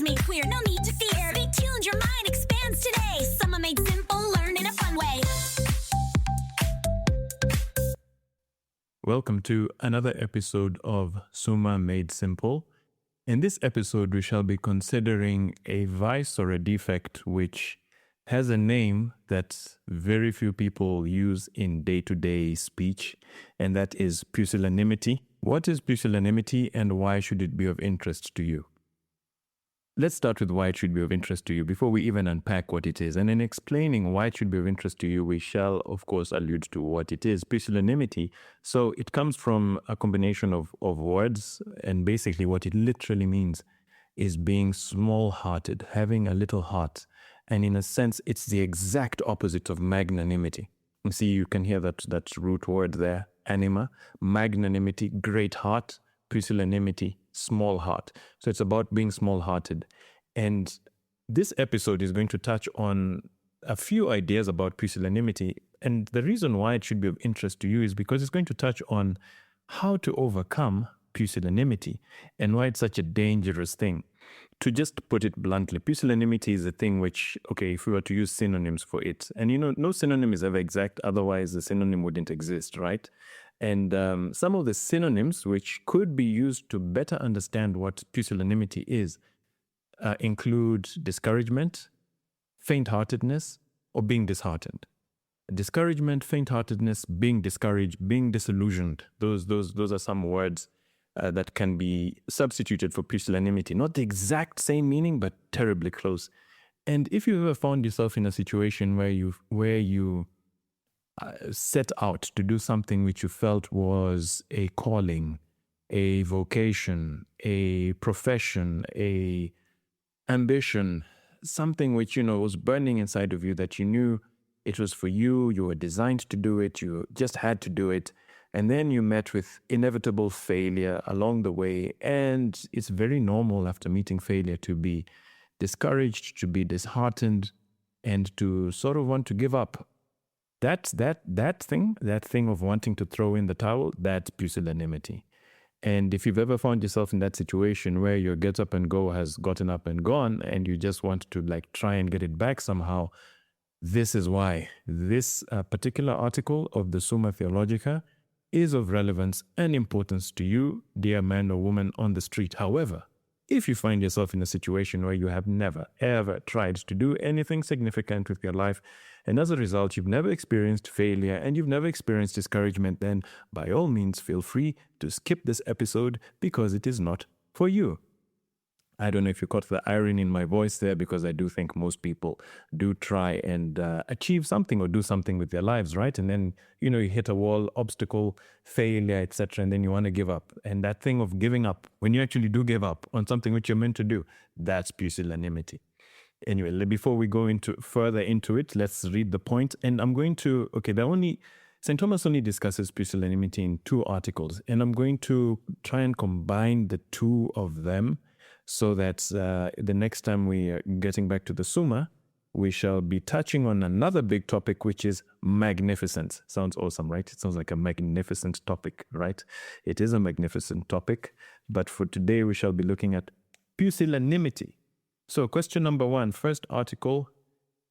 is made queer, no need to fear. Be tuned, your mind expands today. Summa made simple, learn in a fun way. Welcome to another episode of Summa Made Simple. In this episode, we shall be considering a vice or a defect which has a name that very few people use in day-to-day speech, and that is pusillanimity. What is pusillanimity and why should it be of interest to you? Let's start with why it should be of interest to you before we even unpack what it is. And in explaining why it should be of interest to you, we shall, of course, allude to what it is. Pusillanimity, so it comes from a combination of words, and basically what it literally means is being small-hearted, having a little heart. And in a sense, it's the exact opposite of magnanimity. You see, you can hear that root word there, anima, magnanimity, great heart, pusillanimity, small heart. So it's about being small-hearted. And this episode is going to touch on a few ideas about pusillanimity. And the reason why it should be of interest to you is because it's going to touch on how to overcome pusillanimity and why it's such a dangerous thing. To just put it bluntly, pusillanimity is a thing which, okay, if we were to use synonyms for it, and no synonym is ever exact, otherwise the synonym wouldn't exist, right? And some of the synonyms which could be used to better understand what pusillanimity is include discouragement, faint-heartedness, or being disheartened. Discouragement, faint-heartedness, being discouraged, being disillusioned. Those are some words that can be substituted for pusillanimity. Not the exact same meaning, but terribly close. And if you ever found yourself in a situation where you set out to do something which you felt was a calling, a vocation, a profession, a ambition, something which, was burning inside of you, that you knew it was for you, you were designed to do it, you just had to do it, and then you met with inevitable failure along the way, and it's very normal after meeting failure to be discouraged, to be disheartened, and to sort of want to give up. That thing of wanting to throw in the towel, that's pusillanimity. And if you've ever found yourself in that situation where your get up and go has gotten up and gone, and you just want to try and get it back somehow, this is why this particular article of the Summa Theologica is of relevance and importance to you, dear man or woman on the street. However, if you find yourself in a situation where you have never, ever tried to do anything significant with your life, and as a result, you've never experienced failure and you've never experienced discouragement, then by all means, feel free to skip this episode because it is not for you. I don't know if you caught the irony in my voice there, because I do think most people do try and achieve something or do something with their lives, right? And then, you hit a wall, obstacle, failure, etc., and then you want to give up. And that thing of giving up, when you actually do give up on something which you're meant to do, that's pusillanimity. Anyway, before we go further into it, let's read the point. And I'm going to, St. Thomas only discusses pusillanimity in 2 articles, and I'm going to try and combine the 2 of them, so that the next time we are getting back to the Summa, we shall be touching on another big topic, which is magnificence. Sounds awesome, right? It sounds like a magnificent topic, right? It is a magnificent topic, but for today we shall be looking at pusillanimity. So question number 1, first article,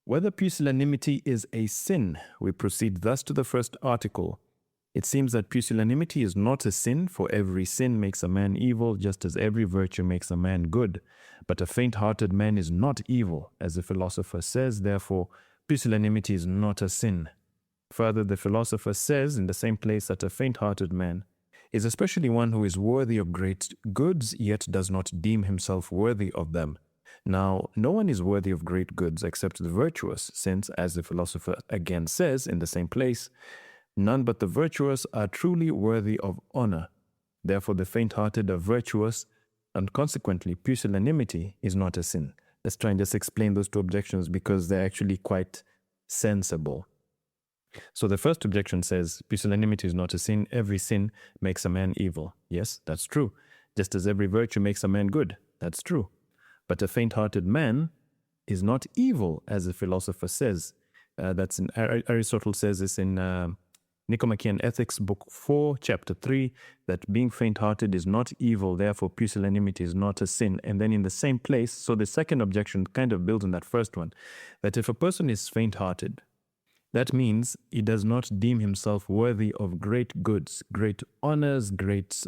whether pusillanimity is a sin. We proceed thus to the first article. It seems that pusillanimity is not a sin, for every sin makes a man evil, just as every virtue makes a man good. But a faint-hearted man is not evil, as the philosopher says, therefore pusillanimity is not a sin. Further, the philosopher says in the same place that a faint-hearted man is especially one who is worthy of great goods, yet does not deem himself worthy of them. Now, no one is worthy of great goods except the virtuous, since, as the philosopher again says in the same place, none but the virtuous are truly worthy of honor. Therefore, the faint-hearted are virtuous, and consequently, pusillanimity is not a sin. Let's try and just explain those 2 objections, because they're actually quite sensible. So the first objection says, pusillanimity is not a sin. Every sin makes a man evil. Yes, that's true. Just as every virtue makes a man good. That's true. But a faint-hearted man is not evil, as the philosopher says. Aristotle says this in Nicomachean Ethics, Book 4, Chapter 3, that being faint-hearted is not evil, therefore pusillanimity is not a sin. And then in the same place, so the second objection kind of builds on that first one, that if a person is faint-hearted, that means he does not deem himself worthy of great goods, great honors, great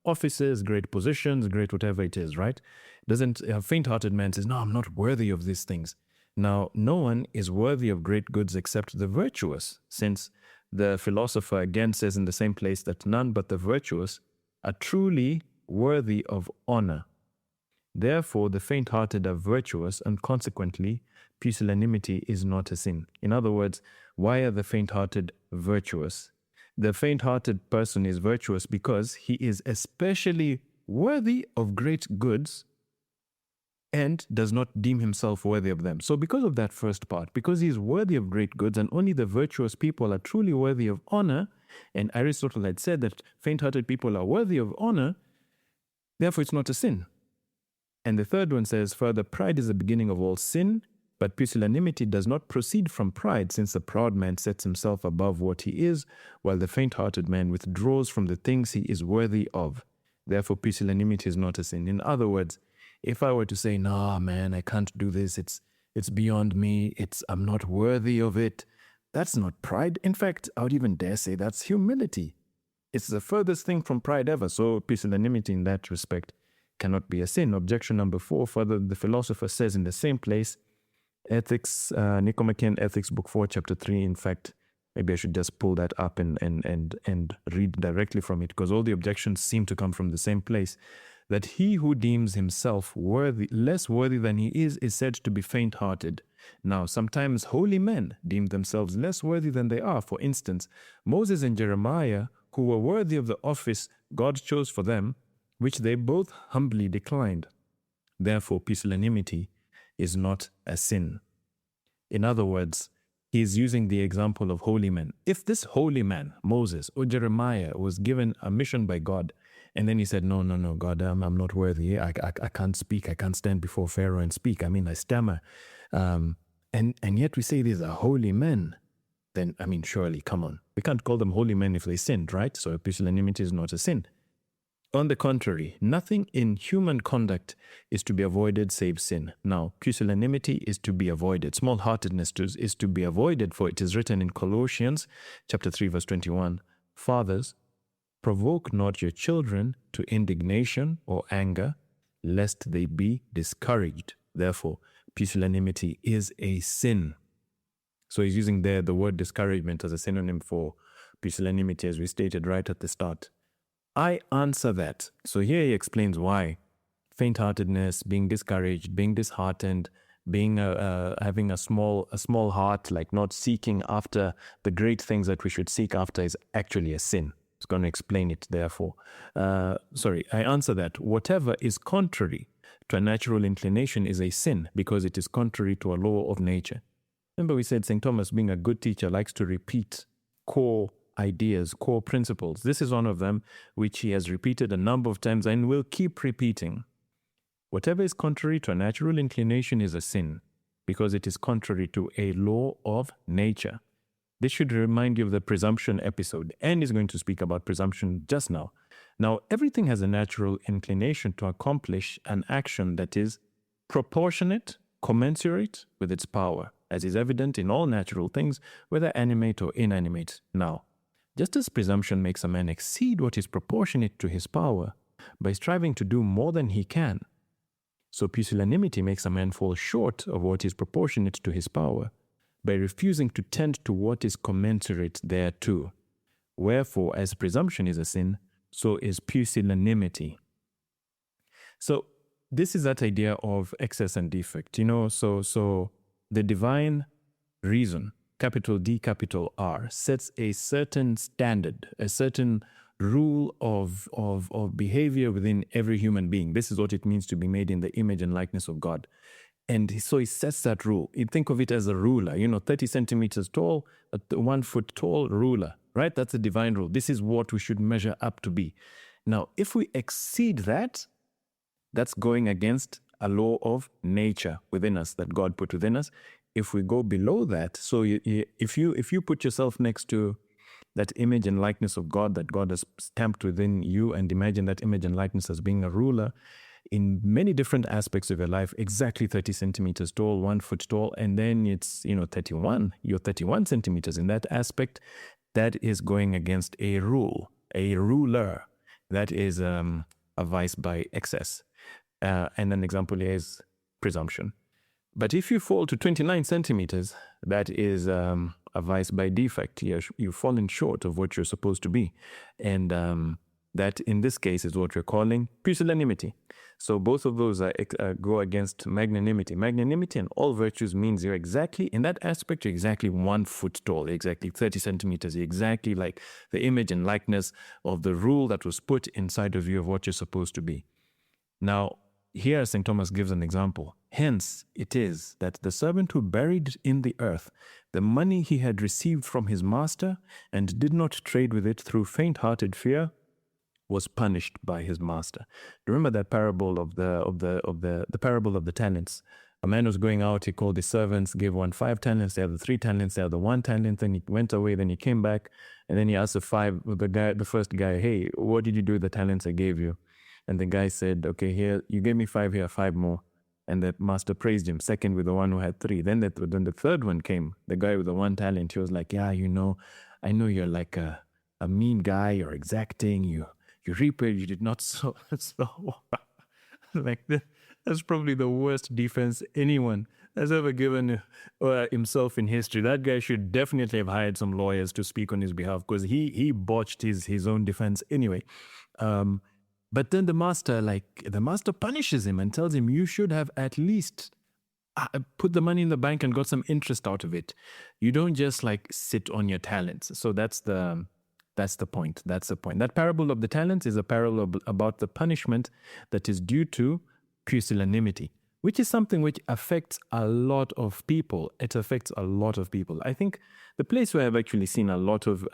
offices, great positions, great whatever it is, right? Doesn't a faint-hearted man says, no, I'm not worthy of these things. Now, no one is worthy of great goods except the virtuous, since the philosopher again says in the same place that none but the virtuous are truly worthy of honor. Therefore, the faint-hearted are virtuous, and consequently, pusillanimity is not a sin. In other words, why are the faint-hearted virtuous? The faint-hearted person is virtuous because he is especially worthy of great goods and does not deem himself worthy of them. So because of that first part, because he is worthy of great goods and only the virtuous people are truly worthy of honor, and Aristotle had said that faint-hearted people are worthy of honor, therefore it's not a sin. And the third one says, further, pride is the beginning of all sin, but pusillanimity does not proceed from pride, since the proud man sets himself above what he is, while the faint-hearted man withdraws from the things he is worthy of. Therefore, pusillanimity is not a sin. In other words, if I were to say, nah, man, I can't do this, it's beyond me, I'm not worthy of it, that's not pride. In fact, I would even dare say that's humility. It's the furthest thing from pride ever. So pusillanimity in that respect cannot be a sin. Objection number 4, further, the philosopher says in the same place, Ethics, Nicomachean Ethics, Book 4, Chapter 3. In fact, maybe I should just pull that up and read directly from it, because all the objections seem to come from the same place. That he who deems himself less worthy than he is said to be faint-hearted. Now, sometimes holy men deem themselves less worthy than they are. For instance, Moses and Jeremiah, who were worthy of the office God chose for them, which they both humbly declined. Therefore, pusillanimity is not a sin. In other words, he is using the example of holy men. If this holy man, Moses or Jeremiah, was given a mission by God, and then he said, no, God, I'm not worthy. I can't speak. I can't stand before Pharaoh and speak. I mean, I stammer. And yet we say these are holy men. Then, I mean, surely, come on. We can't call them holy men if they sinned, right? So pusillanimity is not a sin. On the contrary, nothing in human conduct is to be avoided save sin. Now, pusillanimity is to be avoided. Small-heartedness is to be avoided, for it is written in Colossians chapter 3, verse 21, Fathers, provoke not your children to indignation or anger, lest they be discouraged. Therefore, pusillanimity is a sin. So he's using there the word discouragement as a synonym for pusillanimity, as we stated right at the start. I answer that. So here he explains why faint-heartedness, being discouraged, being disheartened, being having a small heart, like not seeking after the great things that we should seek after, is actually a sin. It's going to explain it, therefore. I answer that. Whatever is contrary to a natural inclination is a sin, because it is contrary to a law of nature. Remember we said St. Thomas, being a good teacher, likes to repeat core ideas, core principles. This is one of them, which he has repeated a number of times and will keep repeating. Whatever is contrary to a natural inclination is a sin, because it is contrary to a law of nature. This should remind you of the presumption episode, and he's going to speak about presumption just now. Now, everything has a natural inclination to accomplish an action that is proportionate, commensurate with its power, as is evident in all natural things, whether animate or inanimate. Now, just as presumption makes a man exceed what is proportionate to his power by striving to do more than he can, so pusillanimity makes a man fall short of what is proportionate to his power by refusing to tend to what is commensurate thereto. Wherefore, as presumption is a sin, so is pusillanimity. So this is that idea of excess and defect. So the divine reason, capital D, capital R, sets a certain standard, a certain rule of behavior within every human being. This is what it means to be made in the image and likeness of God. And so he sets that rule. You think of it as a ruler, 30 centimeters tall, a 1 foot tall ruler, right? That's a divine rule. This is what we should measure up to be. Now, if we exceed that, that's going against a law of nature within us that God put within us. If we go below that, so if you put yourself next to that image and likeness of God that God has stamped within you, and imagine that image and likeness as being a ruler in many different aspects of your life, exactly 30 centimeters tall, 1 foot tall, and then it's, 31, you're 31 centimeters in that aspect. That is going against a rule, a ruler. That is a vice by excess. And an example is presumption. But if you fall to 29 centimeters, that is a vice by defect. You've fallen short of what you're supposed to be. And that, in this case, is what we're calling pusillanimity. So both of those go against magnanimity. Magnanimity and all virtues means you're exactly, in that aspect, you're exactly 1 foot tall, exactly 30 centimeters, you're exactly like the image and likeness of the rule that was put inside of you of what you're supposed to be. Now, here St. Thomas gives an example. Hence it is that the servant who buried in the earth the money he had received from his master and did not trade with it through faint-hearted fear was punished by his master. Remember that parable of the parable of the talents. A man was going out, he called his servants, gave one 5 talents, the other 3 talents, the other 1 talent, then he went away, then he came back, and then he asked the first guy, hey, what did you do with the talents I gave you? And the guy said, okay, here, you gave me 5, here, 5 more. And the master praised him, second with the one who had 3. Then the third one came, the guy with the 1 talent. He was like, yeah, I know you're like a mean guy, you're exacting, you reap where you did not sow. So, like, that's probably the worst defense anyone has ever given himself in history. That guy should definitely have hired some lawyers to speak on his behalf, because he botched his own defense anyway. But then the master punishes him and tells him, you should have at least put the money in the bank and got some interest out of it. You don't just like sit on your talents. So that's the point. That's the point. That parable of the talents is a parable about the punishment that is due to pusillanimity, which is something which affects a lot of people. It affects a lot of people. I think the place where I've actually seen a lot of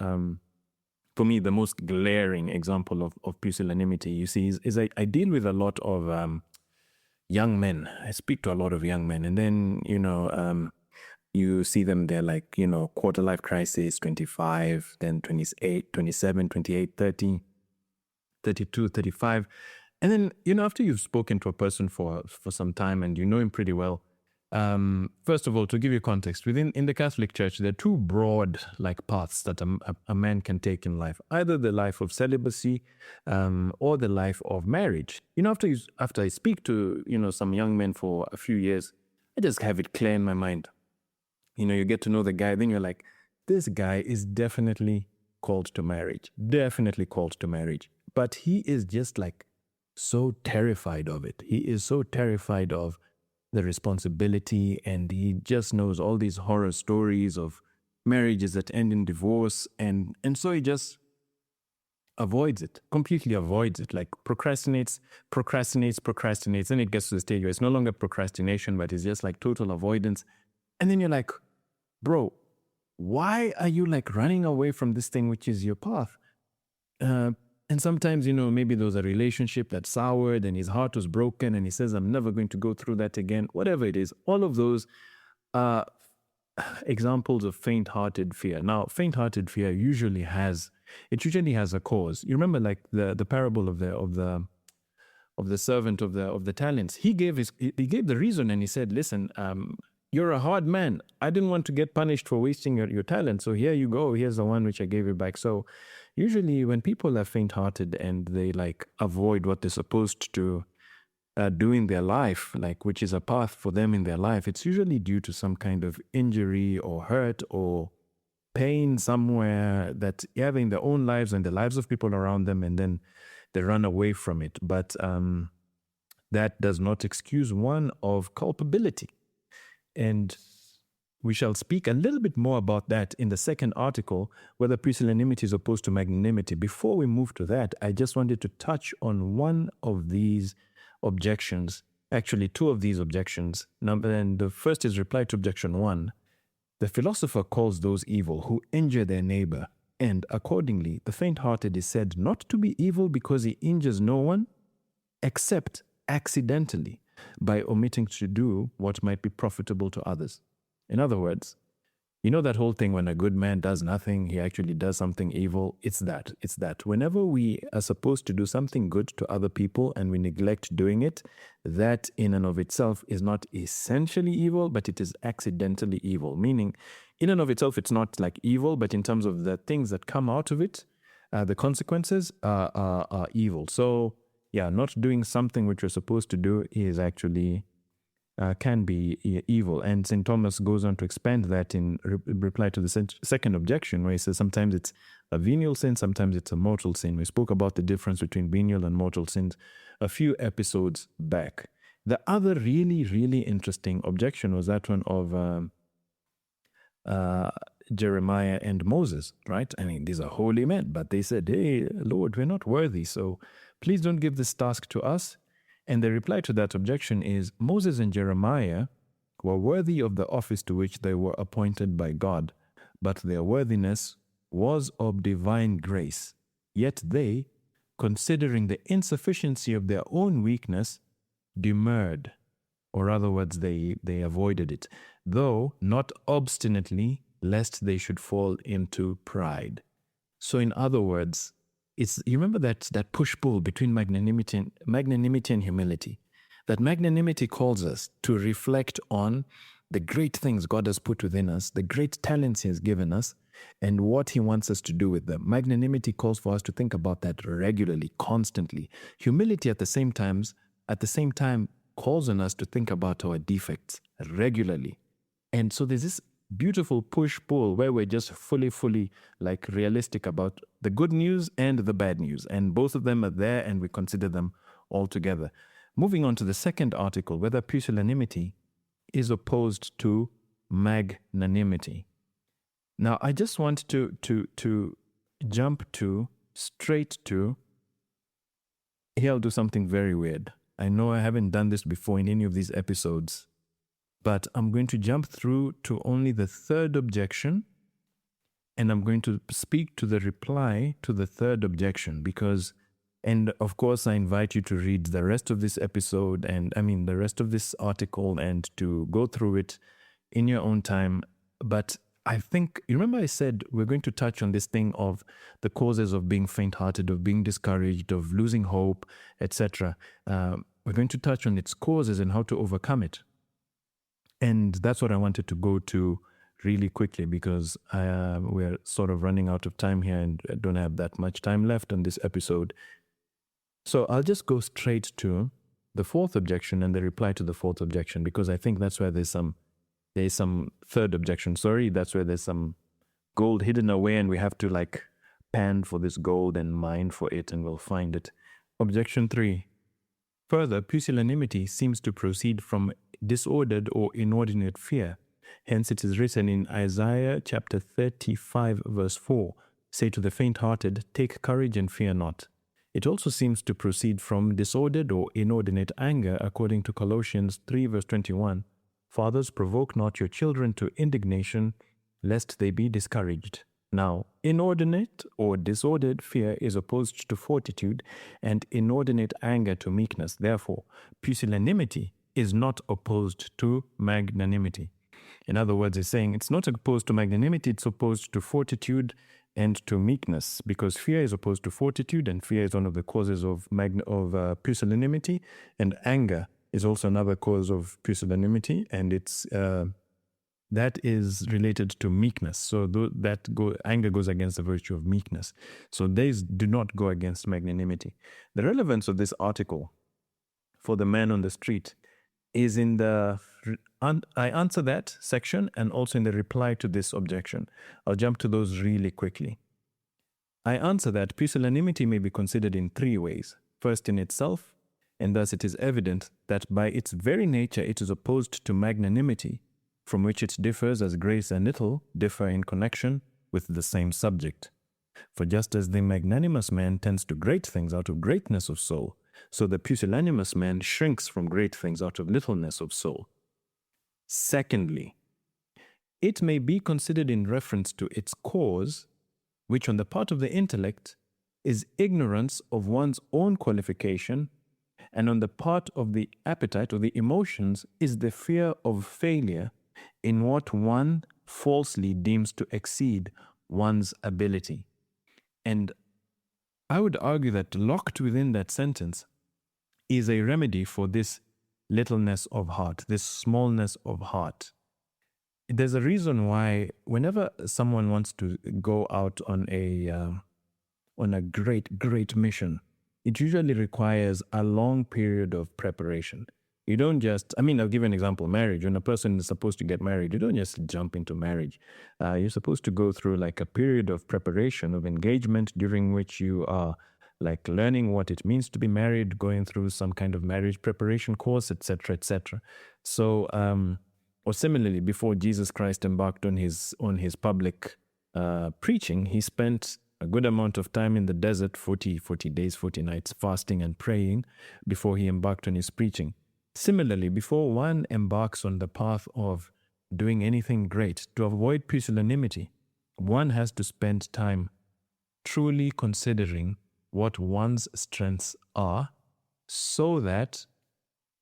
for me, the most glaring example of pusillanimity, you see, is I deal with a lot of young men. I speak to a lot of young men, and then, you see them, they're like, quarter life crisis, 25, then 28, 27, 28, 30, 32, 35. And then, after you've spoken to a person for some time and you know him pretty well, first of all, to give you context, in the Catholic Church, there are 2 broad paths that a man can take in life: either the life of celibacy or the life of marriage. After I speak to some young men for a few years, I just have it clear in my mind. You get to know the guy, then you're like, this guy is definitely called to marriage, but he is just so terrified of it. He is so terrified of the responsibility, and he just knows all these horror stories of marriages that end in divorce, and so he just completely avoids it, procrastinates, and it gets to the stage where it's no longer procrastination, but it's just total avoidance. And then you're like, bro, why are you running away from this thing which is your path? And sometimes, maybe there was a relationship that soured and his heart was broken and he says, I'm never going to go through that again. Whatever it is, all of those are examples of faint-hearted fear. Now, faint-hearted fear usually has a cause. You remember the parable of the servant of the talents. He gave the reason, and he said, listen, you're a hard man. I didn't want to get punished for wasting your talent. So here you go. Here's the one which I gave you back. So usually when people are faint-hearted and they avoid what they're supposed to do in their life, which is a path for them in their life, it's usually due to some kind of injury or hurt or pain somewhere that either in their own lives and the lives of people around them, and then they run away from it. But that does not excuse one of culpability. And we shall speak a little bit more about that in the second article, whether pusillanimity is opposed to magnanimity. Before we move to that, I just wanted to touch on one of these objections, actually 2 of these objections. And the first is reply to objection 1. The philosopher calls those evil who injure their neighbor, and accordingly, the faint-hearted is said not to be evil because he injures no one, except accidentally, by omitting to do what might be profitable to others. In other words, You know that whole thing when a good man does nothing, he actually does something evil? It's that. It's that. Whenever we are supposed to do something good to other people and we neglect doing it, that in and of itself is not essentially evil, but it is accidentally evil. Meaning, in and of itself, it's not like evil, but in terms of the things that come out of it, the consequences are evil. So, yeah, not doing something which you're supposed to do is actually can be evil. And St. Thomas goes on to expand that in reply to the second objection, where he says sometimes it's a venial sin, sometimes it's a mortal sin. We spoke about the difference between venial and mortal sins a few episodes back. The other really, really interesting objection was that one of Jeremiah and Moses, right? I mean, these are holy men, but they said, hey, Lord, we're not worthy, so please don't give this task to us. And the reply to that objection is Moses and Jeremiah were worthy of the office to which they were appointed by God, but their worthiness was of divine grace. Yet they, considering the insufficiency of their own weakness, demurred, or other words, they avoided it, though not obstinately, lest they should fall into pride. So in other words, you remember that push-pull between magnanimity and humility. That magnanimity calls us to reflect on the great things God has put within us, the great talents He has given us, and what He wants us to do with them. Magnanimity calls for us to think about that regularly, constantly. Humility at the same time calls on us to think about our defects regularly. And so there's this beautiful push-pull where we're just fully like realistic about the good news and the bad news, and both of them are there and we consider them all together. Moving on to the second article, whether pusillanimity is opposed to magnanimity. Now I just want to jump straight to here. I'll do something very weird. I know I haven't done this before in any of these episodes, but I'm going to jump through to only the third objection, and I'm going to speak to the reply to the third objection and of course I invite you to read the rest of this episode the rest of this article and to go through it in your own time. But I think, you remember I said we're going to touch on this thing of the causes of being faint-hearted, of being discouraged, of losing hope, etc. We're going to touch on its causes and how to overcome it. And that's what I wanted to go to really quickly because we're sort of running out of time here and I don't have that much time left on this episode. So I'll just go straight to the fourth objection and the reply to the fourth objection, because I think that's where there's some third objection. That's where there's some gold hidden away and we have to like pan for this gold and mine for it and we'll find it. Objection 3. Further, pusillanimity seems to proceed from disordered or inordinate fear. Hence it is written in Isaiah chapter 35 verse 4, say to the faint-hearted, take courage and fear not. It also seems to proceed from disordered or inordinate anger according to Colossians 3 verse 21. Fathers, provoke not your children to indignation, lest they be discouraged. Now, inordinate or disordered fear is opposed to fortitude and inordinate anger to meekness. Therefore, pusillanimity is not opposed to magnanimity. In other words, it's saying it's not opposed to magnanimity, it's opposed to fortitude and to meekness, because fear is opposed to fortitude, and fear is one of the causes of pusillanimity, and anger is also another cause of pusillanimity, and it's that is related to meekness. So anger goes against the virtue of meekness. So these do not go against magnanimity. The relevance of this article for the man on the street is in the I answer that section and also in the reply to this objection. I'll jump to those really quickly. I answer that pusillanimity may be considered in 3 ways. First, in itself, and thus it is evident that by its very nature it is opposed to magnanimity, from which it differs as grace and little differ in connection with the same subject. For just as the magnanimous man tends to great things out of greatness of soul, so the pusillanimous man shrinks from great things out of littleness of soul. Secondly, it may be considered in reference to its cause, which on the part of the intellect is ignorance of one's own qualification, and on the part of the appetite or the emotions is the fear of failure in what one falsely deems to exceed one's ability. And I would argue that locked within that sentence is a remedy for this littleness of heart, this smallness of heart. There's a reason why whenever someone wants to go out on a great mission, it usually requires a long period of preparation. You don't just, I'll give you an example, marriage. When a person is supposed to get married, you don't just jump into marriage. You're supposed to go through like a period of preparation, of engagement, during which you are like learning what it means to be married, going through some kind of marriage preparation course, etc., etc. So, or similarly, before Jesus Christ embarked on his public preaching, he spent a good amount of time in the desert, 40 days, 40 nights, fasting and praying before he embarked on his preaching. Similarly, before one embarks on the path of doing anything great, to avoid pusillanimity, one has to spend time truly considering what one's strengths are, so that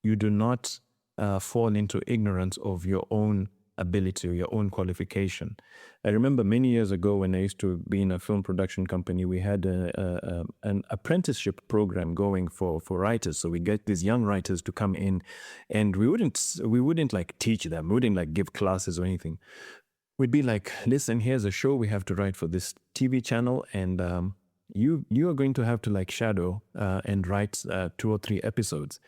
you do not fall into ignorance of your own ability or your own qualification. I remember many years ago when I used to be in a film production company, we had an apprenticeship program going for writers. So we get these young writers to come in, and we wouldn't like teach them, we wouldn't like give classes or anything. We'd be like, listen, here's a show we have to write for this TV channel, and you are going to have to like shadow and write 2 or 3 episodes.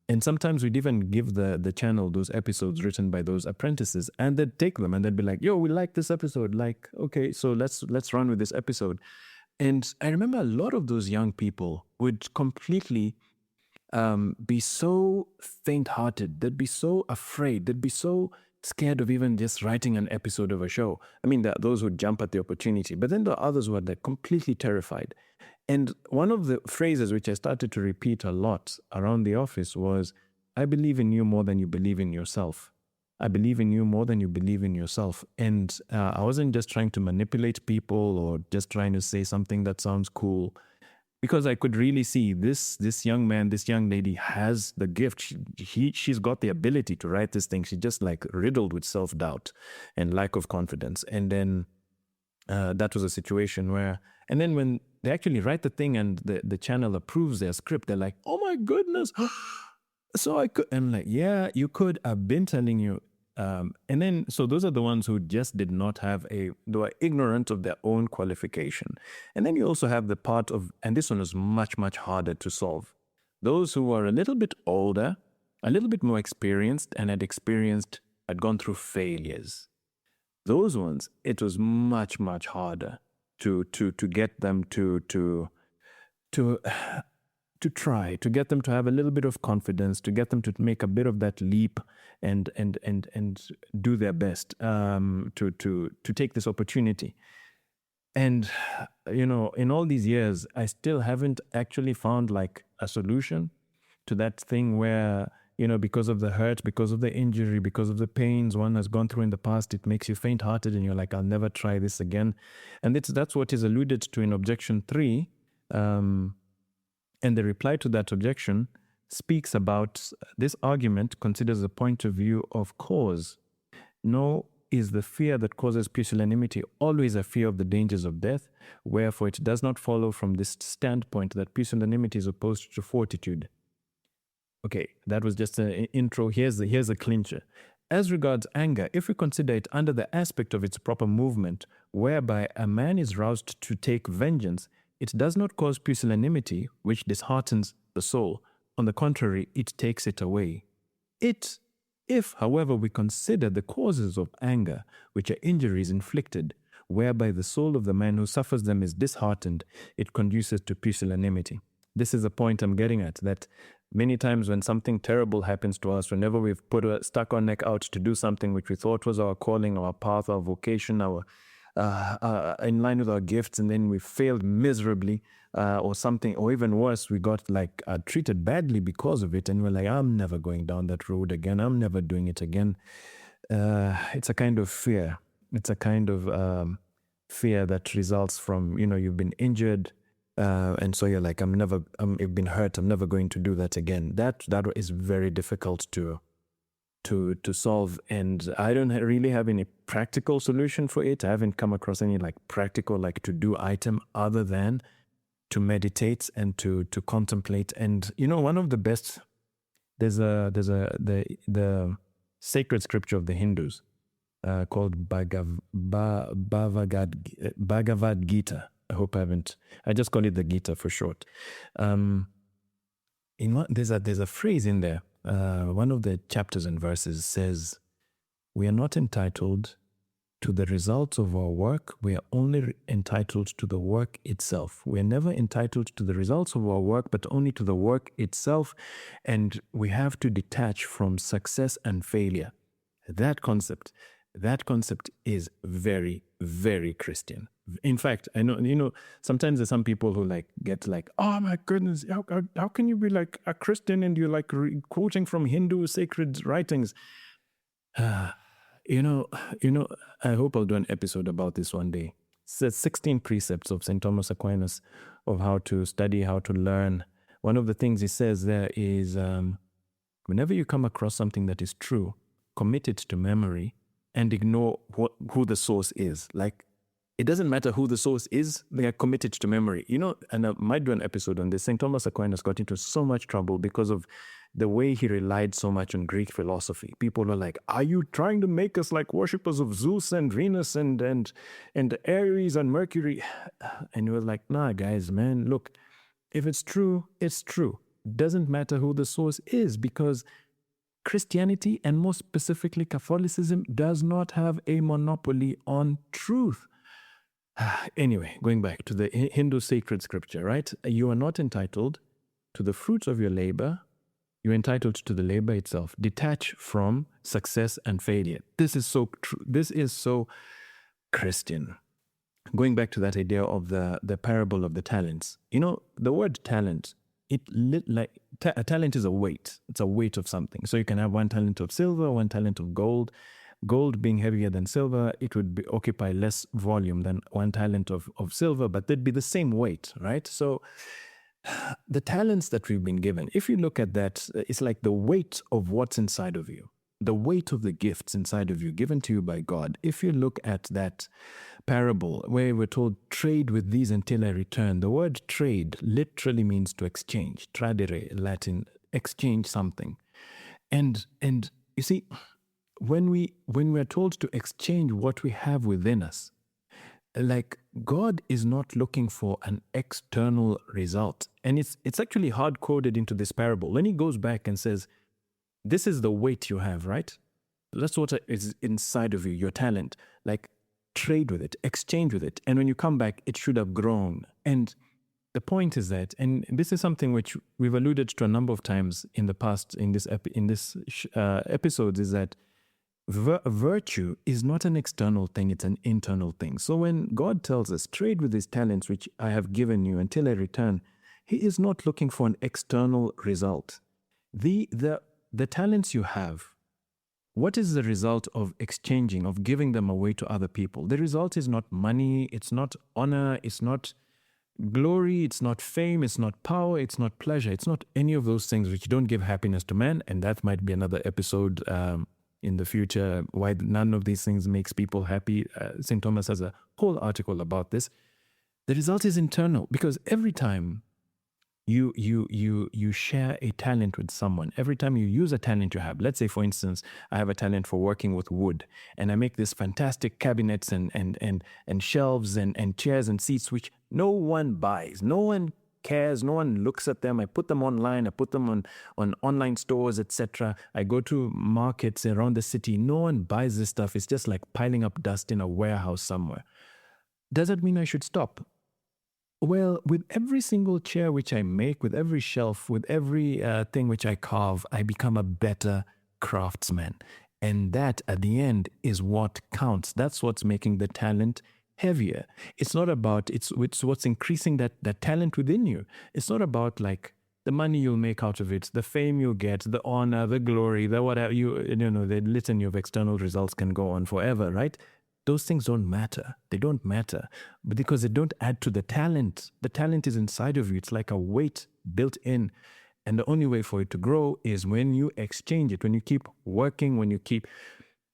And sometimes we'd even give the channel those episodes written by those apprentices, and they'd take them and they'd be like, yo, we like this episode. Like, okay, so let's run with this episode. And I remember a lot of those young people would completely be so faint-hearted. They'd be so afraid. They'd be so scared of even just writing an episode of a show. There are those who jump at the opportunity, but then there are others who are like completely terrified. And one of the phrases which I started to repeat a lot around the office was, I believe in you more than you believe in yourself. I believe in you more than you believe in yourself. And I wasn't just trying to manipulate people or just trying to say something that sounds cool, because I could really see this young man, this young lady has the gift. She's got the ability to write this thing. She's just like riddled with self-doubt and lack of confidence. And then that was a situation where, and then when they actually write the thing and the channel approves their script, they're like, oh my goodness. So I could, I'm like, yeah, you could. I've been telling you. And then, so those are the ones who just did not have they were ignorant of their own qualification. And then you also have the part of, and this one is much, much harder to solve. Those who are a little bit older, a little bit more experienced, and had gone through failures. Those ones, it was much, much harder to get them to try, to get them to have a little bit of confidence, to get them to make a bit of that leap and do their best to take this opportunity. And, in all these years, I still haven't actually found like a solution to that thing where, because of the hurt, because of the injury, because of the pains one has gone through in the past, it makes you faint-hearted and you're like, I'll never try this again. And that's what is alluded to in objection 3. And the reply to that objection speaks about this argument considers the point of view of cause. Nor is the fear that causes pusillanimity always a fear of the dangers of death, wherefore it does not follow from this standpoint that pusillanimity is opposed to fortitude. Okay, that was just an intro. Here's a clincher. As regards anger, if we consider it under the aspect of its proper movement, whereby a man is roused to take vengeance, it does not cause pusillanimity, which disheartens the soul. On the contrary, it takes it away. If, however, we consider the causes of anger, which are injuries inflicted, whereby the soul of the man who suffers them is disheartened, it conduces to pusillanimity. This is the point I'm getting at, that many times when something terrible happens to us, whenever we've stuck our neck out to do something which we thought was our calling, our path, our vocation, in line with our gifts, and then we failed miserably, or something, or even worse, we got like treated badly because of it, and we're like, I'm never going down that road again. I'm never doing it again. It's a kind of fear. It's a kind of fear that results from, you've been injured, and so you're like, I've been hurt. I'm never going to do that again. That is very difficult to to solve, and I don't really have any practical solution for it. I haven't come across any like practical like to do item other than to meditate and to contemplate. And one of the best, the sacred scripture of the Hindus called Bhagavad Gita. I just call it the Gita for short. There's a phrase in there. One of the chapters and verses says, "We are not entitled to the results of our work. We are only entitled to the work itself. We are never entitled to the results of our work, but only to the work itself. And we have to detach from success and failure." That concept is very, very Christian. In fact, I know, sometimes there's some people who like get like, "Oh my goodness, how can you be like a Christian and you're like quoting from Hindu sacred writings?" I hope I'll do an episode about this one day. It's the 16 precepts of St. Thomas Aquinas of how to study, how to learn. One of the things he says there is, whenever you come across something that is true, commit it to memory and ignore who the source is. Like, it doesn't matter who the source is, they are committed to memory. And I might do an episode on this. St. Thomas Aquinas got into so much trouble because of the way he relied so much on Greek philosophy. People were like, "Are you trying to make us like worshippers of Zeus and Venus and Aries and Mercury?" And he was like, "Nah, guys, man, look, if it's true, it's true. Doesn't matter who the source is, because Christianity, and more specifically Catholicism, does not have a monopoly on truth." Anyway, going back to the Hindu sacred scripture, right? You are not entitled to the fruits of your labor. You're entitled to the labor itself. Detach from success and failure. This is so true. This is so Christian. Going back to that idea of the parable of the talents. The word talent, a talent is a weight. It's a weight of something. So you can have 1 talent of silver, 1 talent of gold. Gold being heavier than silver, it would occupy less volume than 1 talent of silver, but they'd be the same weight, right? So the talents that we've been given, if you look at that, it's like the weight of what's inside of you, the weight of the gifts inside of you given to you by God. If you look at that parable where we're told, "Trade with these until I return," the word trade literally means to exchange. Tradere, Latin, exchange something. And you see, when we're told to exchange what we have within us, like, God is not looking for an external result. And it's actually hard-coded into this parable. When he goes back and says, "This is the weight you have, right? That's what is inside of you, your talent. Like, trade with it, exchange with it. And when you come back, it should have grown." And the point is that, and this is something which we've alluded to a number of times in the past in this episodes, is that virtue is not an external thing, it's an internal thing. So when God tells us, "Trade with these talents which I have given you until I return," he is not looking for an external result. The talents you have, what is the result of exchanging, of giving them away to other people? The result is not money, it's not honor, it's not glory, it's not fame, it's not power, it's not pleasure, it's not any of those things which don't give happiness to man. And that might be another episode in the future, why none of these things makes people happy. St. Thomas has a whole article about this. The result is internal, because every time you share a talent with someone, every time you use a talent you have, let's say, for instance, I have a talent for working with wood, and I make this fantastic cabinets and shelves and chairs and seats which no one buys, no one cares, no one looks at them. I put them online, I put them on online stores, etc. I go to markets around the city. No one buys this stuff. It's just like piling up dust in a warehouse somewhere. Does that mean I should stop? Well, with every single chair which I make, with every shelf, with every thing which I carve, I become a better craftsman. And that, at the end, is what counts. That's what's making the talent heavier. It's not about, it's what's increasing that talent within you. It's not about like the money you'll make out of it, the fame you'll get, the honor, the glory, the whatever, the litany of external results can go on forever, right? Those things don't matter. They don't matter, but because they don't add to the talent. The talent is inside of you. It's like a weight built in. And the only way for it to grow is when you exchange it, when you keep working,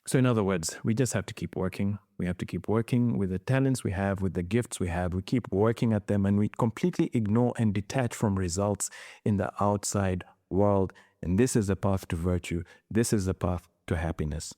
So in other words, we just have to keep working. We have to keep working with the talents we have, with the gifts we have. We keep working at them, and we completely ignore and detach from results in the outside world. And this is the path to virtue. This is the path to happiness.